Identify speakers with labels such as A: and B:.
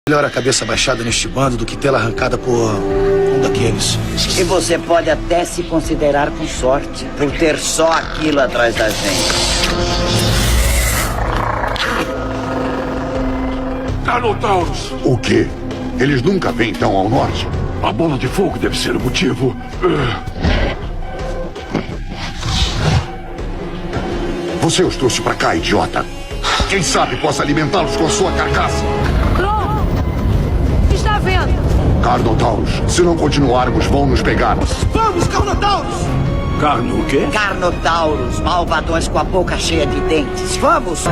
A: Melhor a cabeça baixada neste bando do que tê-la arrancada por um daqueles.
B: E você pode até se considerar com sorte por ter só aquilo atrás da gente.
C: Carnotaurus!
D: O quê? Eles nunca vêm tão ao norte?
C: A bola de fogo deve ser o motivo.
D: Você os trouxe pra cá, idiota. Quem sabe possa alimentá-los com sua carcaça.
E: Tron! Está vendo?
D: Carnotaurus, se não continuarmos, vão nos pegar.
A: Vamos, Carnotaurus!
C: Carno o quê?
B: Carnotaurus, malvadões com a boca cheia de dentes. Vamos!